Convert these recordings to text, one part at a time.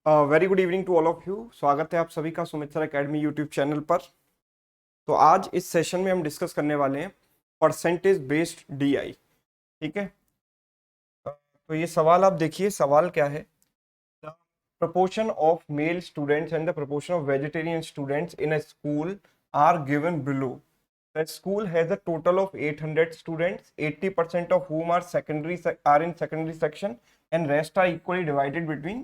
Very good evening to all of you. स्वागत है आप सभी का Sumit sir academy YouTube channel पर। तो आज इस सेशन में हम डिस्कस करने वाले हैं परसेंटेज बेस्ड डीआई। ठीक है। तो ये सवाल आप देखिए, सवाल क्या है। The proportion of male students and the proportion of vegetarian students in a school are given below. The school has a total of 800 students, 80% of whom are in secondary section and rest are equally divided between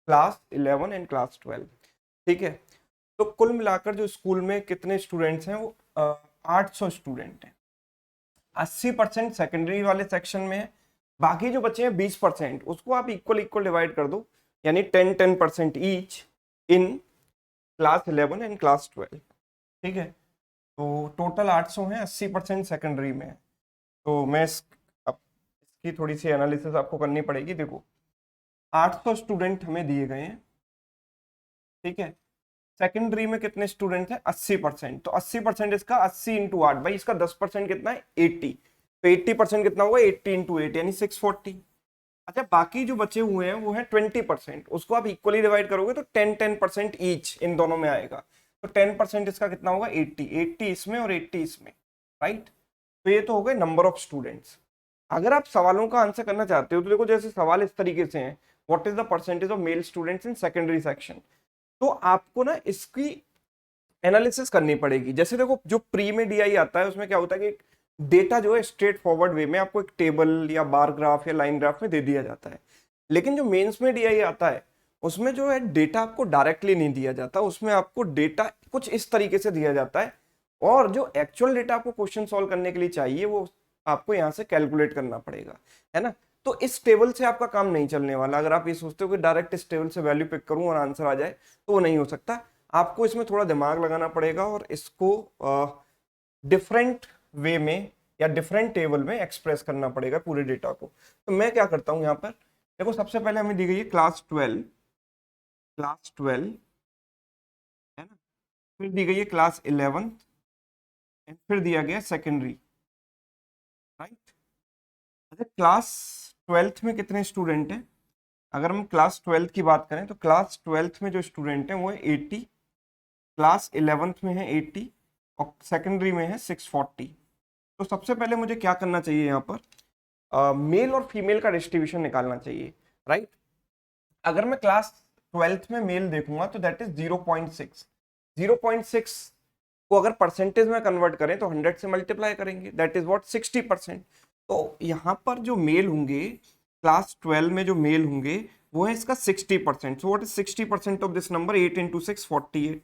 class 11 and class 12. ठीक है। तो कुल मिलाकर जो school में कितने students हैं वो 800 स्टूडेंट हैं। 80% सेकेंडरी वाले सेक्शन में है, बाकी जो बचे हैं 20% उसको आप इक्वल इक्वल डिवाइड कर दो, यानी 10% each in class 11 and class 12। ठीक है। तो टोटल 800 हैं, 80% सेकेंडरी में है। तो मैं अब इसकी थोड़ी सी एनालिसिस आपको करनी पड़ेगी। देखो 800 स्टूडेंट हमें दिए गए हैं। ठीक है। सेकेंडरी में कितने स्टूडेंट हैं? 80%। तो 80% इसका 80 इंटू 8, भाई इसका 10% कितना है? 80। तो 80% कितना होगा? 80 इंटू 8 यानी 640। अच्छा, बाकी जो बचे हुए हैं वो है 20%, उसको आप इक्वली डिवाइड करोगे तो 10% ईच इन दोनों में आएगा। तो 10% इसका कितना होगा? 80 इसमें और 80 इसमें। राइट। तो ये तो हो गए नंबर ऑफ स्टूडेंट्स। अगर आप सवालों का आंसर करना चाहते हो तो देखो, जैसे सवाल इस तरीके से हैं, what is the percentage of male students in secondary section. तो आपको ना इसकी एनालिसिस करनी पड़ेगी। जैसे देखो, जो प्री में डीआई आता है उसमें क्या होता है कि डेटा जो है स्ट्रेट फॉरवर्ड वे में आपको एक टेबल या बार ग्राफ या लाइन ग्राफ में दे दिया जाता है। लेकिन जो मेंस में डीआई आता है उसमें जो है डेटा आपको डायरेक्टली नहीं दिया जाता, उसमें आपको डेटा कुछ इस तरीके से दिया जाता है, और जो एक्चुअल डेटा आपको क्वेश्चन सॉल्व करने के लिए चाहिए वो आपको यहाँ से कैलकुलेट करना पड़ेगा, है ना। तो इस टेबल से आपका काम नहीं चलने वाला। अगर आप ये सोचते हो कि डायरेक्ट इस टेबल से वैल्यू पिक करूं और आंसर आ जाए, तो वो नहीं हो सकता। आपको इसमें थोड़ा दिमाग लगाना पड़ेगा और इसको डिफरेंट वे में या डिफरेंट टेबल में एक्सप्रेस करना पड़ेगा पूरे डेटा को। तो मैं क्या करता हूं यहाँ पर, देखो सबसे पहले हमें दी गई है क्लास 12, है ना। फिर दी गई है क्लास 11 एंड फिर दिया गया सेकेंडरी। राइट। अच्छा, क्लास 12th में कितने स्टूडेंट हैं? अगर हम क्लास 12th की बात करें तो क्लास 12th में जो स्टूडेंट हैं वो है 80, क्लास 11th में है 80 और सेकेंडरी में है 640। तो सबसे पहले मुझे क्या करना चाहिए यहाँ पर, मेल और फीमेल का डिस्ट्रीब्यूशन निकालना चाहिए। राइट। अगर मैं क्लास 12th में मेल देखूंगा तो दैट इज 0.6। 0.6 को अगर परसेंटेज में कन्वर्ट करें तो 100 से मल्टीप्लाई करेंगे, दैट इज व्हाट 60%। तो यहाँ पर जो मेल होंगे क्लास 12 में, जो मेल होंगे वो है इसका 60%। So what is 60% of this number? 8 into 6 48।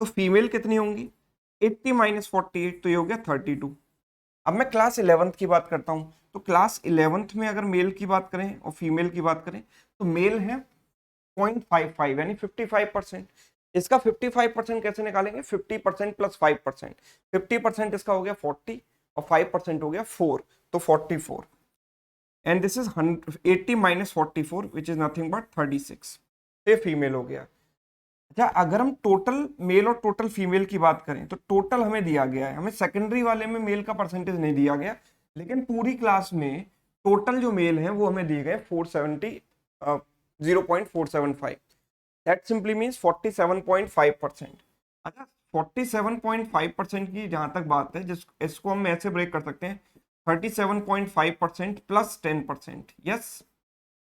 तो फीमेल कितनी होंगी? 80 माइनस 48, तो ये हो गया 32। अब मैं क्लास 11th की बात करता हूं। तो क्लास 11th में अगर मेल की बात करें और फीमेल की बात करें तो मेल है 0.55 यानी 55%। इसका 55% कैसे निकालेंगे? 50% प्लस 5%। 50% इसका हो गया 40 और 5% हो गया 4, तो 44। And this is 80 minus 44 which is nothing but 36। ये फीमेल हो गया। अच्छा, अगर हम टोटल मेल और टोटल फीमेल की बात करें तो टोटल हमें दिया गया है, हमें सेकेंडरी वाले में मेल का परसेंटेज नहीं दिया गया, लेकिन पूरी क्लास में टोटल जो मेल है वो हमें दिए गए 470 0.475। That simply means 47.5%। अच्छा, 47.5% की जहां तक बात है, इसको हम ऐसे ब्रेक कर सकते हैं 37.5% प्लस 10%। यस,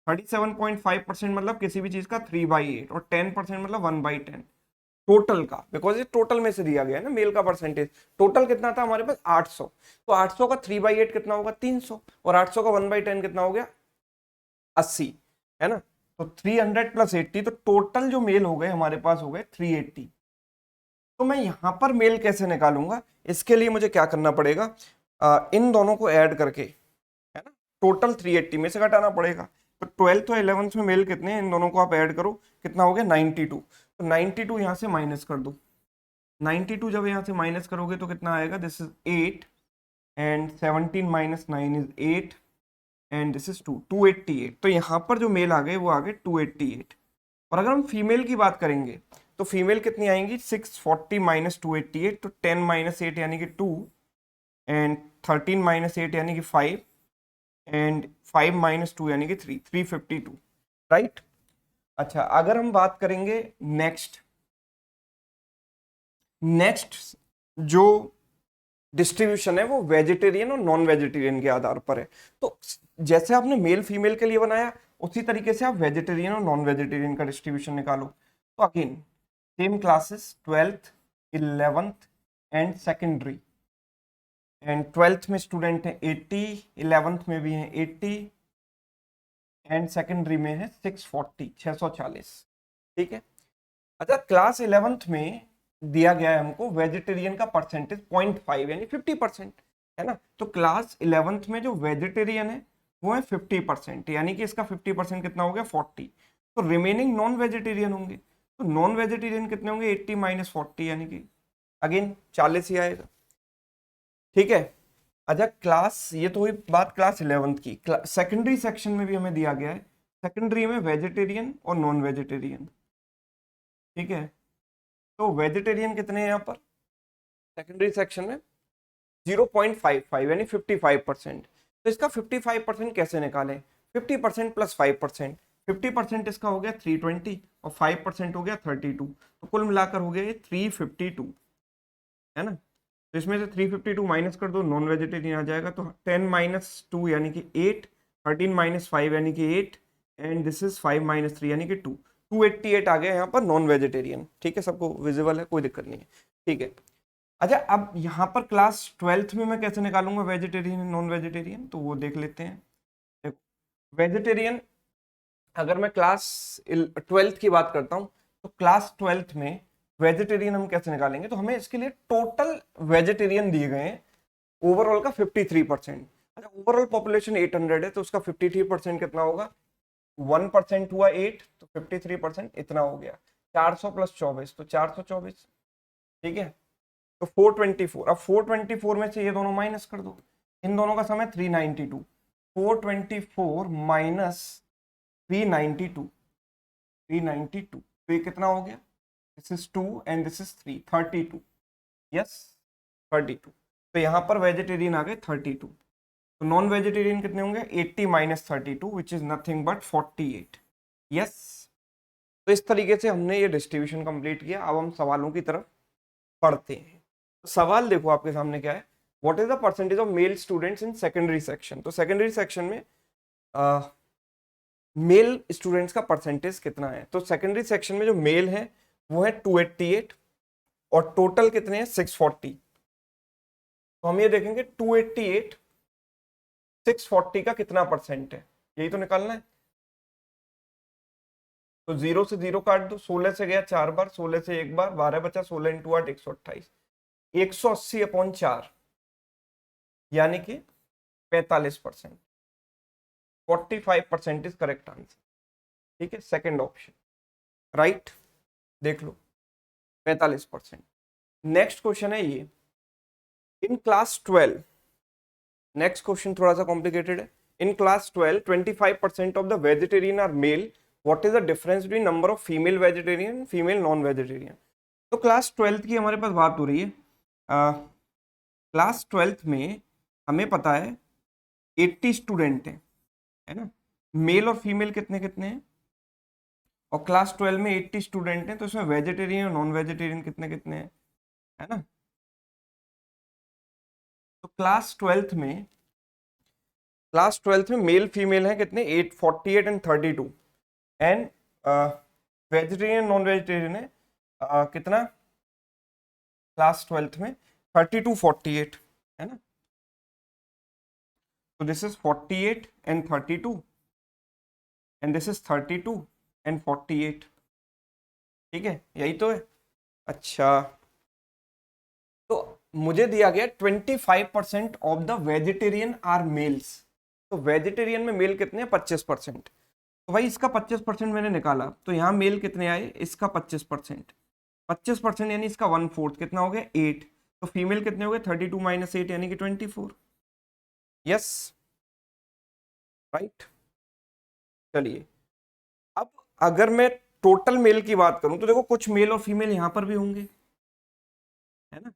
37.5% मतलब किसी भी चीज का 3/8 और 10% मतलब 1/10 टोटल का, बिकॉज ये टोटल में से दिया गया है ना मेल का परसेंटेज। टोटल कितना था हमारे पास? 800। तो 800 का 3/8 कितना होगा? 300। और 800 का 1/10 कितना हो गया? 80, है ना। तो 300 प्लस 80, तो टोटल जो मेल हो गए हमारे पास हो गए 380। तो मैं यहां पर मेल कैसे निकालूंगा? इसके लिए मुझे क्या करना पड़ेगा? इन दोनों को ऐड करके, है ना, टोटल 380 में से घटाना पड़ेगा। तो 12th और 11th में मेल कितने हैं, इन दोनों को आप ऐड करो, कितना हो गया? 92। तो 92 यहां से माइनस कर दो। 92 जब यहां से माइनस करोगे तो कितना आएगा? This is 8 and 17 minus 9 is 8 and this is 288। तो यहां पर जो मेल आ गए वो आ गए 288। और अगर हम फीमेल की बात करेंगे तो फीमेल कितनी आएंगी? 640 माइनस 288, तो 10 माइनस 8 यानी कि 2 एंड 13 माइनस 8 यानी कि 5 एंड 5 माइनस 2 यानी कि 3, 352। राइट। अच्छा, अगर हम बात करेंगे नेक्स्ट जो डिस्ट्रीब्यूशन है वो वेजिटेरियन और नॉन वेजिटेरियन के आधार पर है। तो जैसे आपने मेल फीमेल के लिए बनाया, उसी तरीके से आप वेजिटेरियन और नॉन वेजिटेरियन का डिस्ट्रीब्यूशन निकालो। तो again same classes, 12th 11th and secondary, and 12th में स्टूडेंट है 80, 11th में भी है 80 एंड सेकेंडरी में है 640। ठीक है। अच्छा, क्लास 11th में दिया गया है हमको वेजिटेरियन का परसेंटेज 0.5 यानी 50%, है ना। तो क्लास 11th में जो वेजिटेरियन है वो है 50%, यानी कि इसका 50% कितना हो गया 40। तो रिमेनिंग नॉन वेजिटेरियन होंगे, तो नॉन वेजिटेरियन कितने होंगे 80 माइनस 40 यानी कि अगेन 40 ही आएगा। ठीक है। अच्छा, क्लास, ये तो हुई बात क्लास 11th की। सेकेंडरी सेक्शन में भी हमें दिया गया है, सेकेंडरी में वेजिटेरियन और नॉन वेजिटेरियन। ठीक है। तो वेजिटेरियन कितने हैं यहाँ पर सेकेंडरी सेक्शन में 0.55 यानी 55%। तो इसका 55% कैसे निकालें? 50% प्लस 5%, 50% इसका हो गया 320 और 5% हो गया 32, तो कुल मिलाकर हो गया ये 352, है ना। तो इसमें से 352 माइनस कर दो, नॉन वेजिटेरियन आ जाएगा। तो 10 माइनस 2 यानी कि 8, 13 माइनस 5 यानी कि 8, एंड दिस इज 5 माइनस 3 यानी कि 2, 288 आ गया यहाँ पर नॉन वेजिटेरियन। ठीक है, सबको विजिबल है, कोई दिक्कत नहीं है। ठीक है। अच्छा, अब यहाँ पर क्लास 12th में मैं कैसे निकालूंगा वेजिटेरियन नॉन वेजिटेरियन, तो वो देख लेते हैं। देखो वेजिटेरियन, अगर मैं क्लास 12th की बात करता हूँ, तो क्लास 12th में वेजिटेरियन हम कैसे निकालेंगे? तो हमें इसके लिए टोटल वेजिटेरियन दिए गए हैं ओवरऑल का 53%। अच्छा, ओवरऑल पॉपुलेशन 800 है, तो उसका 53% कितना होगा? 1% हुआ 8, तो 53% इतना हो गया 400 प्लस 24, तो 424। ठीक है। तो 424, अब 424 में से ये दोनों माइनस कर दो, इन दोनों का सम है 392, 424 माइनस 392, 392, तो ये कितना हो गया? This is 2 and this is 3, 32। Yes, 32। तो यहाँ पर वेजिटेरियन आ गए 32, तो नॉन वेजिटेरियन कितने होंगे? 80 minus 32 which is nothing but 48। Yes. तो इस तरीके से हमने ये डिस्ट्रीब्यूशन कंप्लीट किया। अब हम सवालों की तरफ पढ़ते हैं। सवाल देखो आपके सामने क्या है, what is the percentage of male students in secondary section. तो सेकेंडरी सेक्शन में मेल स्टूडेंट्स का परसेंटेज कितना है? तो सेकेंडरी सेक्शन में जो मेल है वो है 288 और टोटल कितने हैं 640। तो हम ये देखेंगे 288 640 का कितना परसेंट है, यही तो निकालना है। तो 0 से 0 काट दो, 16 से गया 4 बार, 16 से 1 बार, 12 बचा, 16 इंटू 8 128, 180/4 यानी कि 45%, 45% इज करेक्ट आंसर। ठीक है, सेकेंड ऑप्शन राइट। देख लो 45%। नेक्स्ट क्वेश्चन है ये, इन क्लास 12, नेक्स्ट क्वेश्चन थोड़ा सा कॉम्प्लिकेटेड है। In class 12 25% of the vegetarian are male, what is the difference between number of female vegetarian female non vegetarian. तो class 12 की हमारे पास बात हो रही है। क्लास 12 में हमें पता है 80 स्टूडेंट है ना। मेल और फीमेल कितने कितने हैं? और क्लास 12 में 80 स्टूडेंट हैं, तो इसमें वेजिटेरियन और नॉन वेजिटेरियन कितने कितने हैं, है ना। तो क्लास ट्वेल्थ में मेल फीमेल हैं कितने? 848 and 32, and vegetarian non vegetarian है कितना क्लास 12th में? 32 48, है ना। तो this is 48 and 32 and this is 32 and 48। ठीक है, यही तो है। अच्छा, तो मुझे दिया गया 25% of the vegetarian are males. तो वेजिटेरियन में मेल कितने हैं? 25%। तो भाई इसका 25% मैंने निकाला, तो यहाँ मेल कितने आए? इसका 25%, 25% यानी इसका 1/4 कितना हो गया? 8। तो फीमेल कितने हो गए? 32 माइनस 8 यानी कि 24। Yes, right. चलिए, अब अगर मैं टोटल मेल की बात करूं, तो देखो कुछ मेल और फीमेल यहां पर भी होंगे, है ना।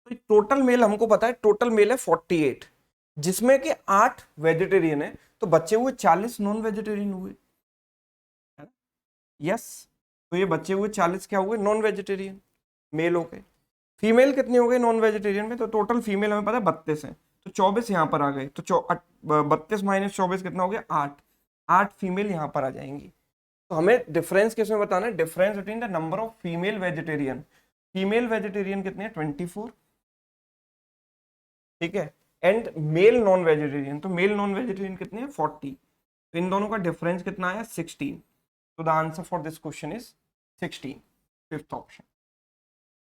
तो टोटल मेल हमको पता है, टोटल मेल है 48, जिसमें कि 8 वेजिटेरियन है, तो बच्चे हुए 40 नॉन वेजिटेरियन हुए, है ना। यस, तो ये बचे हुए 40 क्या हुए, नॉन वेजिटेरियन मेल हो गए। फीमेल कितने हो गए नॉन वेजिटेरियन में, तो टोटल फीमेल हमें पता है 32 है, तो 24 यहाँ पर आ गए, तो 32 माइनस 24 कितना हो गया, 8। 8 फीमेल यहाँ पर आ जाएंगी। तो हमें डिफरेंस किसमें बताना है, difference between the number of female vegetarian. Female vegetarian कितने हैं, 24, ठीक है, एंड मेल नॉन वेजिटेरियन, तो मेल नॉन वेजिटेरियन कितने हैं, 40। तो इन दोनों का डिफरेंस कितना आया, 16। तो the answer for this question is 16, fifth option.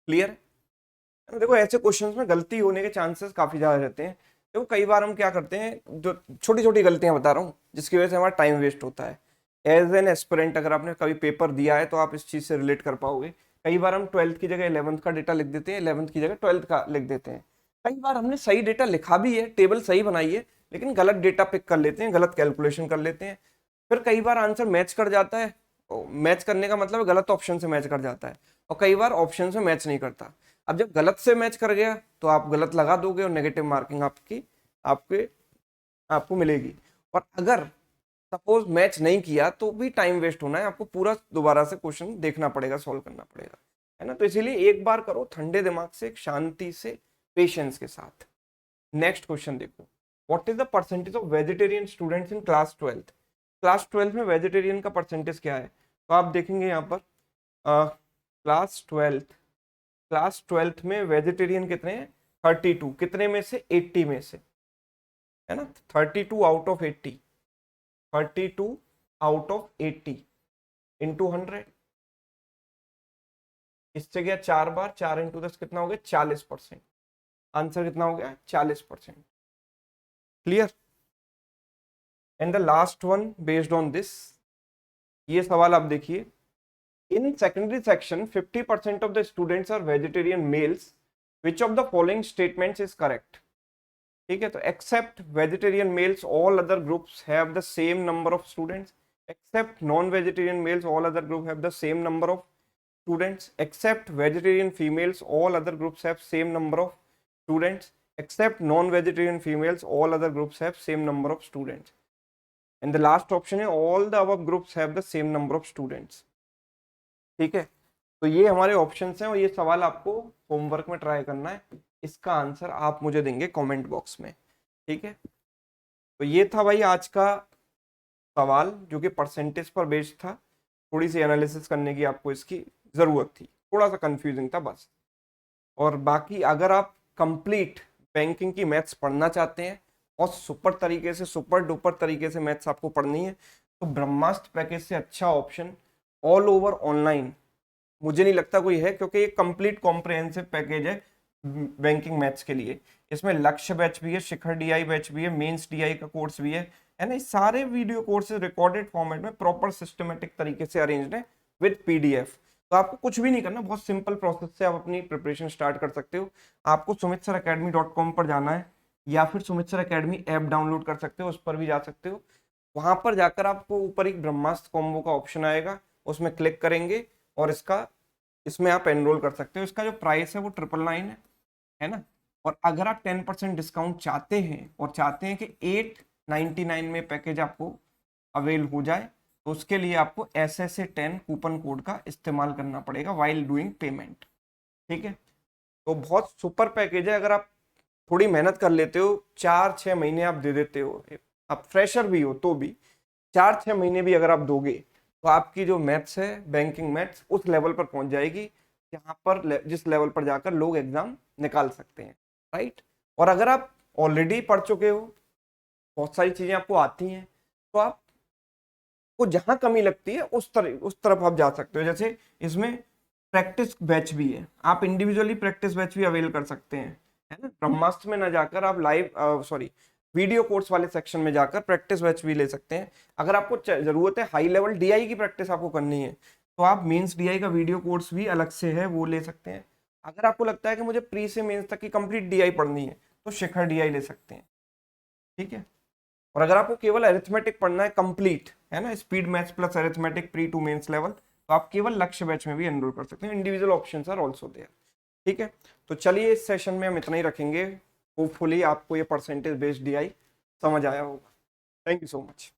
Clear है। देखो ऐसे क्वेश्चंस में गलती होने के चांसेस काफी ज्यादा रहते हैं। देखो कई बार हम क्या करते हैं, जो छोटी छोटी गलतियां बता रहा हूँ जिसकी वजह से हमारा टाइम वेस्ट होता है। एज एन एस्पिरेंट अगर आपने कभी पेपर दिया है तो आप इस चीज से रिलेट कर पाओगे। कई बार हम 12th की जगह 11th का डेटा लिख देते हैं, 11th की जगह 12th का लिख देते हैं। कई बार हमने सही डेटा लिखा भी है, टेबल सही बनाई है, लेकिन गलत डेटा पिक कर लेते हैं, गलत कैलकुलेशन कर लेते हैं। फिर कई बार आंसर मैच कर जाता है, मैच करने का मतलब गलत ऑप्शन से मैच कर जाता है, और कई बार ऑप्शन से मैच नहीं करता। अब जब गलत से मैच कर गया तो आप गलत लगा दोगे और नेगेटिव मार्किंग आपकी आपके आपको मिलेगी। और अगर सपोज मैच नहीं किया तो भी टाइम वेस्ट होना है, आपको पूरा दोबारा से क्वेश्चन देखना पड़ेगा, सॉल्व करना पड़ेगा, है ना। तो इसीलिए एक बार करो ठंडे दिमाग से, शांति से, पेशेंस के साथ। नेक्स्ट क्वेश्चन देखो, what is the percentage of vegetarian students in class 12th। Class 12th में वेजिटेरियन का परसेंटेज क्या है, तो आप देखेंगे यहाँ पर क्लास ट्वेल्थ में वेजिटेरियन कितने हैं, 32, कितने में से, 80 में से, है ना, 32 out of 80, 32 out of 80 into 100, इससे गया 4 बार, 4 इंटू 10 कितना हो गया, 40%। आंसर कितना हो गया, 40%। Clear. And the last one based on this, ये सवाल आप देखिए, in secondary section 50% of the students are vegetarian males, which of the following statements is correct. ठीक है, तो except vegetarian males all other groups have the same number of students, except non vegetarian males all other group have the same number of students, except vegetarian females all other groups have same number of students, except non vegetarian females all other groups have same number of students, and the last option है all the above groups have the same number of students. ठीक है, तो ये हमारे options हैं और ये सवाल आपको होमवर्क में ट्राई करना है। इसका आंसर आप मुझे देंगे कमेंट बॉक्स में। ठीक है, तो ये था भाई आज का सवाल जो कि परसेंटेज पर बेस्ड था। थोड़ी सी एनालिसिस करने की आपको इसकी जरूरत थी, थोड़ा सा कंफ्यूजिंग था बस। और बाकी अगर आप कंप्लीट बैंकिंग की मैथ्स पढ़ना चाहते हैं और सुपर तरीके से, सुपर डुपर तरीके से मैथ्स आपको पढ़नी है, तो ब्रह्मास्त्र पैकेज से अच्छा ऑप्शन ऑल ओवर ऑनलाइन मुझे नहीं लगता कोई है, क्योंकि ये कंप्लीट कॉम्प्रिहेंसिव पैकेज है बैंकिंग मैथ्स के लिए। इसमें लक्ष्य बैच भी है, शिखर डीआई बैच भी है, मेंस डीआई का कोर्स भी है ना। ये सारे वीडियो कोर्सेज रिकॉर्डेड फॉर्मेट में प्रॉपर सिस्टमेटिक तरीके से अरेंज्ड है विद पीडीएफ। तो आपको कुछ भी नहीं करना, बहुत सिंपल प्रोसेस से आप अपनी प्रिपरेशन स्टार्ट कर सकते हो। आपको sumitsaracademy.com पर जाना है या फिर Sumit sir academy app download कर सकते हो, उस पर भी जा सकते हो। वहां पर जाकर आपको ऊपर एक ब्रह्मास्त्र कॉम्बो का ऑप्शन आएगा, उसमें क्लिक करेंगे और इसमें आप एनरोल कर सकते हो। इसका जो प्राइस है वो 999 है ना। और अगर आप 10% डिस्काउंट चाहते हैं और चाहते हैं कि 899 में पैकेज आपको अवेल हो जाए, तो उसके लिए आपको SSA10 कूपन कोड का इस्तेमाल करना पड़ेगा वाइल डूइंग पेमेंट। ठीक है, तो बहुत सुपर पैकेज है। अगर आप थोड़ी मेहनत कर लेते हो, 4-6 महीने आप दे देते हो, आप फ्रेशर भी हो तो भी 4-6 महीने भी अगर आप दोगे, तो आपकी जो मैथ्स है, बैंकिंग मैथ्स, उस लेवल पर पहुंच जाएगी जहां पर, जिस लेवल पर जाकर लोग एग्जाम निकाल सकते हैं, राइट। और अगर आप ऑलरेडी पढ़ चुके हो, बहुत सारी चीजें आपको आती हैं, तो आपको जहां कमी लगती है उस तरफ आप जा सकते हो। जैसे इसमें प्रैक्टिस बैच भी है, आप इंडिविजुअली प्रैक्टिस बैच भी अवेल कर सकते हैं, है ना। ब्रह्मास्त्र में ना जाकर आप वीडियो कोर्स वाले सेक्शन में जाकर प्रैक्टिस बैच भी ले सकते हैं। अगर आपको जरूरत है हाई लेवल डीआई की प्रैक्टिस आपको करनी है, तो आप मेंस डीआई का वीडियो कोर्स भी अलग से है, वो ले सकते हैं। अगर आपको लगता है कि मुझे प्री से मेंस तक की कंप्लीट डीआई पढ़नी है, तो शिखर डीआई ले सकते हैं। ठीक है, और अगर आपको केवल अरिथमेटिक पढ़ना है कंप्लीट, है ना, speed maths plus arithmetic pre to mains level, तो आप केवल लक्ष्य बैच में भी एनरोल कर सकते हैं। Individual options are also there. ठीक है, तो चलिए इस सेशन में हम इतना ही रखेंगे। होपफुली आपको ये परसेंटेज बेस्ड डीआई समझ आया होगा। Thank you so much.